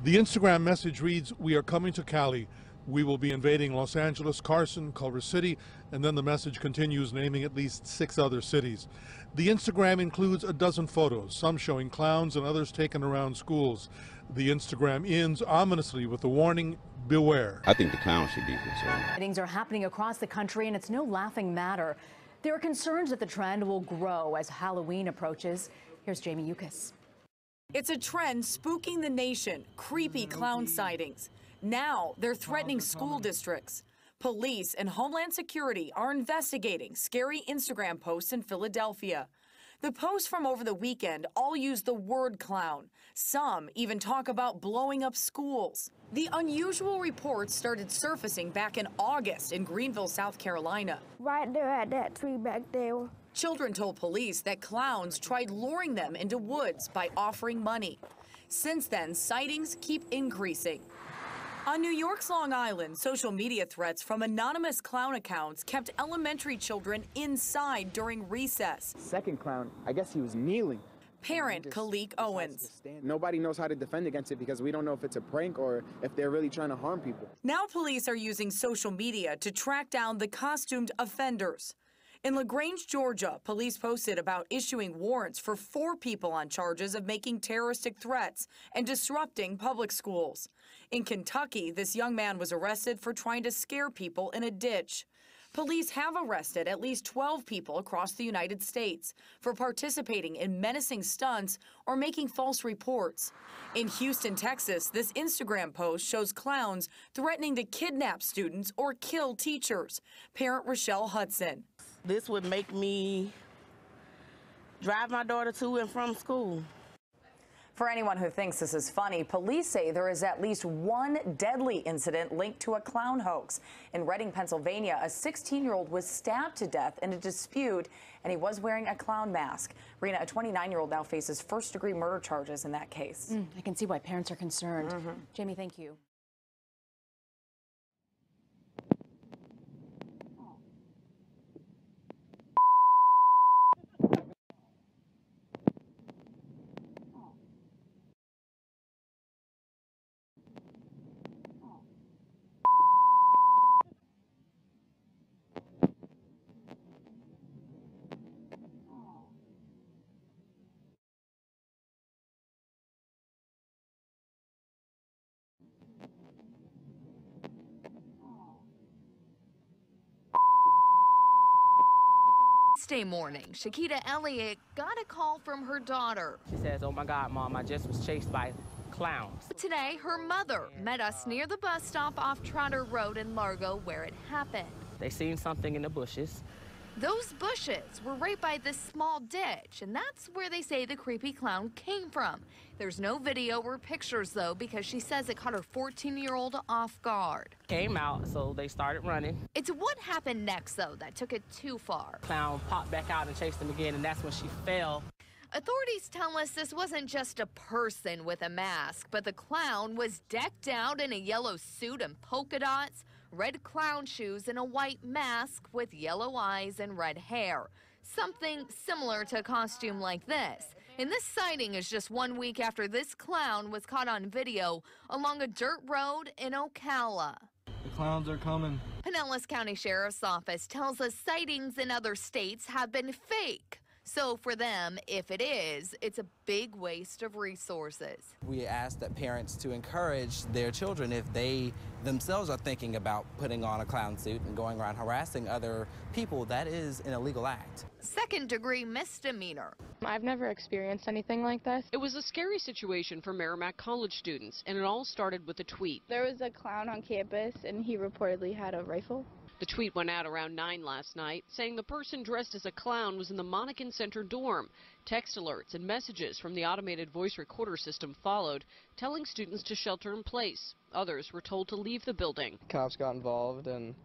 The Instagram message reads, "We are coming to Cali. We will be invading Los Angeles, Carson, Culver City," and then the message continues, naming at least 6 other cities. The Instagram includes a dozen photos, some showing clowns and others taken around schools. The Instagram ends ominously with the warning, "Beware." I think the clowns should be concerned. Sightings are happening across the country, and it's no laughing matter. There are concerns that the trend will grow as Halloween approaches. Here's Jamie Yukas. It's a trend spooking the nation, creepy clown sightings. Now they're threatening school districts. Police and Homeland Security are investigating scary Instagram posts in Philadelphia. The posts from over the weekend all use the word clown. Some even talk about blowing up schools. The unusual reports started surfacing back in August in Greenville, South Carolina. Right there at that tree back there. Children told police that clowns tried luring them into woods by offering money. Since then, sightings keep increasing. On New York's Long Island, social media threats from anonymous clown accounts kept elementary children inside during recess. Second clown, I guess he was kneeling. Parent Khalik Owens. Nobody knows how to defend against it because we don't know if it's a prank or if they're really trying to harm people. Now police are using social media to track down the costumed offenders. In LaGrange, Georgia, police posted about issuing warrants for 4 people on charges of making terroristic threats and disrupting public schools. In Kentucky, this young man was arrested for trying to scare people in a ditch. Police have arrested at least 12 people across the United States for participating in menacing stunts or making false reports. In Houston, Texas, this Instagram post shows clowns threatening to kidnap students or kill teachers. Parent Rochelle Hudson. This would make me drive my daughter to and from school. For anyone who thinks this is funny, police say there is at least one deadly incident linked to a clown hoax. In Reading, Pennsylvania, a 16-year-old was stabbed to death in a dispute, and he was wearing a clown mask. Rena, a 29-year-old now faces first-degree murder charges in that case. I can see why parents are concerned. Jamie, thank you. Wednesday morning, Shakita Elliott got a call from her daughter. She says, "Oh my God, Mom, I just was chased by clowns." Today, her mother met us near the bus stop off Trotter Road in Largo where it happened. They seen something in the bushes. Those bushes were right by this small ditch, and that's where they say the creepy clown came from. There's no video or pictures, though, because she says it caught her 14-year-old off guard. Came out, so they started running. It's what happened next, though, that took it too far. Clown popped back out and chased them again, and that's when she fell. Authorities tell us this wasn't just a person with a mask, but the clown was decked out in a yellow suit and polka dots, red clown shoes, and a white mask with yellow eyes and red hair. Something similar to a costume like this. And this sighting is just 1 week after this clown was caught on video along a dirt road in Ocala. The clowns are coming. Pinellas County Sheriff's Office tells us sightings in other states have been fake. So for them, if it is, it's a big waste of resources. We ask that parents to encourage their children if they themselves are thinking about putting on a clown suit and going around harassing other people. That is an illegal act. Second-degree misdemeanor. I've never experienced anything like this. It was a scary situation for Merrimack College students, and it all started with a tweet. There was a clown on campus, and he reportedly had a rifle. The tweet went out around 9 last night, saying the person dressed as a clown was in the Monacan Center dorm. Text alerts and messages from the automated voice recorder system followed, telling students to shelter in place. Others were told to leave the building. Cops got involved, and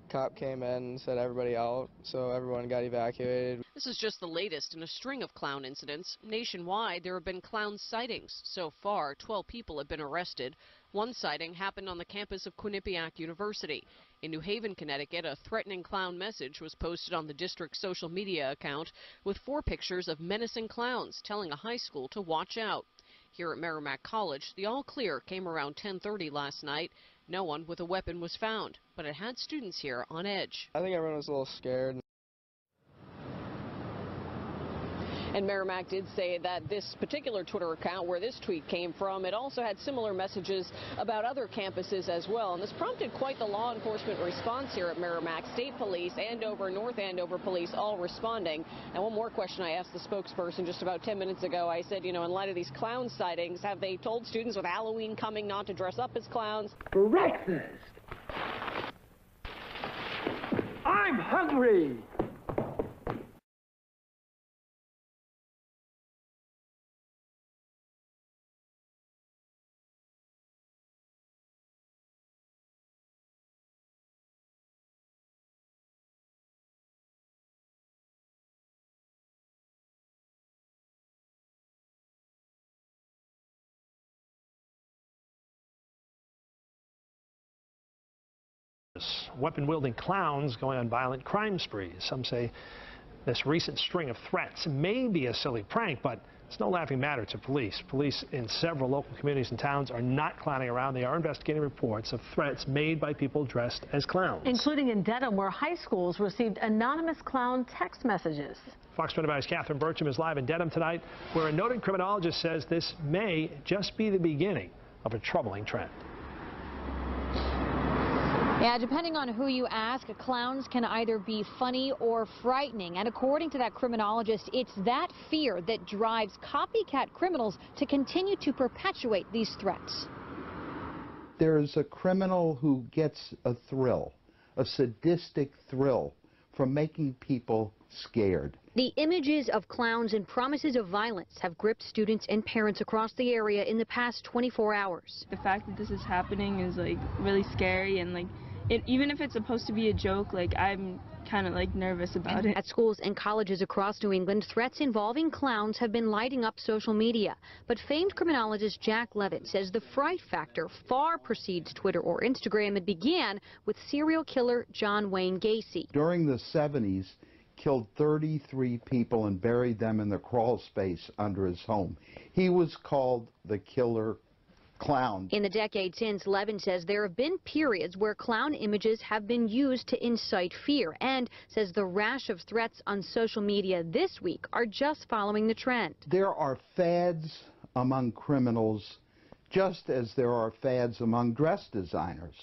cop came in and said everybody out, so everyone got evacuated. This is just the latest in a string of clown incidents. Nationwide, there have been clown sightings. So far, 12 people have been arrested. One sighting happened on the campus of Quinnipiac University. In New Haven, Connecticut, a threatening clown message was posted on the district's social media account with 4 pictures of menacing clowns telling a high school to watch out. Here at Merrimack College, the all clear came around 10:30 last night. No one with a weapon was found, but it had students here on edge. I think everyone was a little scared. And Merrimack did say that this particular Twitter account where this tweet came from, it also had similar messages about other campuses as well. And this prompted quite the law enforcement response here at Merrimack. State Police, Andover, North Andover Police all responding. And one more question I asked the spokesperson just about 10 minutes ago. I said, in light of these clown sightings, have they told students with Halloween coming not to dress up as clowns? Breakfast! I'm hungry! Weapon-wielding clowns going on violent crime sprees. Some say this recent string of threats may be a silly prank, but it's no laughing matter to police. Police in several local communities and towns are not clowning around. They are investigating reports of threats made by people dressed as clowns. Including in Dedham, where high schools received anonymous clown text messages. Fox 25's Catherine Burcham is live in Dedham tonight, where a noted criminologist says this may just be the beginning of a troubling trend. Yeah, depending on who you ask, clowns can either be funny or frightening. And according to that criminologist, it's that fear that drives copycat criminals to continue to perpetuate these threats. There's a criminal who gets a thrill, a sadistic thrill, from making people scared. The images of clowns and promises of violence have gripped students and parents across the area in the past 24 hours. The fact that this is happening is really scary, and even if it's supposed to be a joke, I'm kind of nervous about it. At schools and colleges across New England, threats involving clowns have been lighting up social media. But famed criminologist Jack Levin says the fright factor far precedes Twitter or Instagram. It began with serial killer John Wayne Gacy. During the 70s, killed 33 people and buried them in the crawl space under his home. He was called the Killer Clown. In the decade since, Levin says there have been periods where clown images have been used to incite fear, and says the rash of threats on social media this week are just following the trend. There are fads among criminals just as there are fads among dress designers.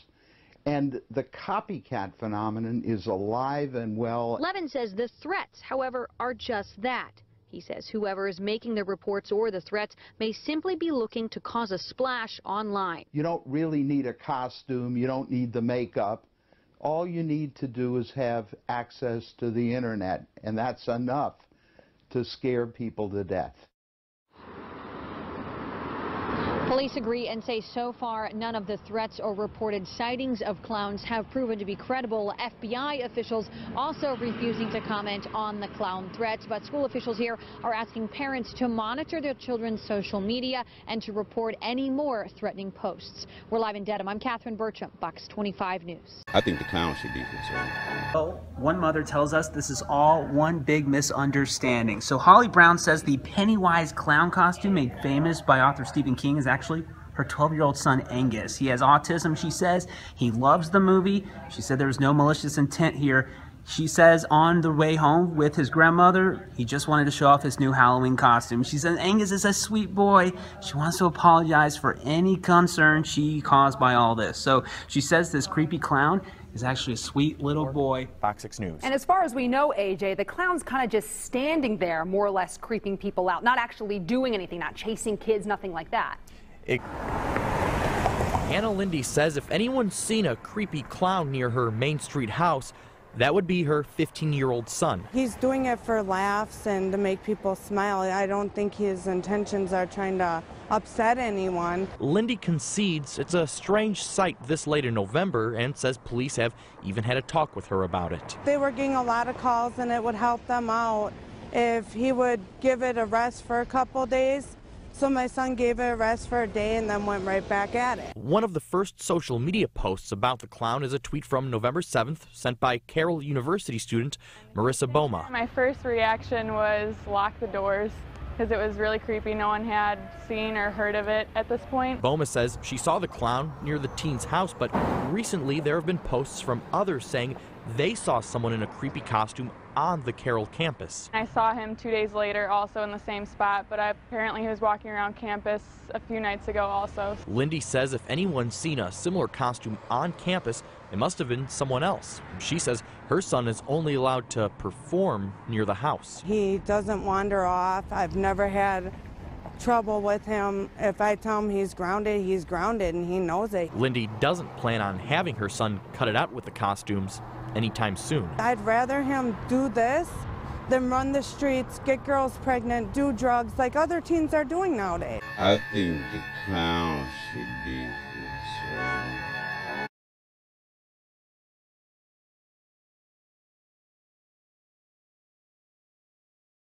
And the copycat phenomenon is alive and well. Levin says the threats, however, are just that. He says whoever is making the reports or the threats may simply be looking to cause a splash online. You don't really need a costume. You don't need the makeup. All you need to do is have access to the internet, and that's enough to scare people to death. Police agree and say so far none of the threats or reported sightings of clowns have proven to be credible. FBI officials also refusing to comment on the clown threats, but school officials here are asking parents to monitor their children's social media and to report any more threatening posts. We're live in Dedham. I'm Catherine Burcham, Fox 25 News. I think the clown should be concerned. Well, one mother tells us this is all one big misunderstanding. So Holly Brown says the Pennywise clown costume made famous by author Stephen King is actually her 12-year-old son Angus. He has autism, she says. He loves the movie. She said there was no malicious intent here. She says on the way home with his grandmother, he just wanted to show off his new Halloween costume. She says Angus is a sweet boy. She wants to apologize for any concern she caused by all this. So she says this creepy clown is actually a sweet little boy. Fox 6 News. And as far as we know, AJ, the clown's kind of just standing there, more or less creeping people out, not actually doing anything, not chasing kids, nothing like that. Anna Lindy says if anyone's seen a creepy clown near her Main Street house, that would be her 15-year-old son. He's doing it for laughs and to make people smile. I don't think his intentions are trying to upset anyone. Lindy concedes it's a strange sight this late in November and says police have even had a talk with her about it. They were getting a lot of calls, and it would help them out if he would give it a rest for a couple days. So my son gave it a rest for a day and then went right back at it. One of the first social media posts about the clown is a tweet from November 7th sent by Carroll University student Marissa Boma. My first reaction was lock the doors because it was really creepy. No one had seen or heard of it at this point. Boma says she saw the clown near the teen's house, but recently there have been posts from others saying they saw someone in a creepy costume on the Carroll campus. I saw him 2 days later also in the same spot, but apparently he was walking around campus a few nights ago also. Lindy says if anyone's seen a similar costume on campus, it must have been someone else. She says her son is only allowed to perform near the house. He doesn't wander off. I've never had trouble with him. If I tell him he's grounded, and he knows it. Lindy doesn't plan on having her son cut it out with the costumes anytime soon. I'd rather him do this than run the streets, get girls pregnant, do drugs like other teens are doing nowadays. I think the clown should be concerned.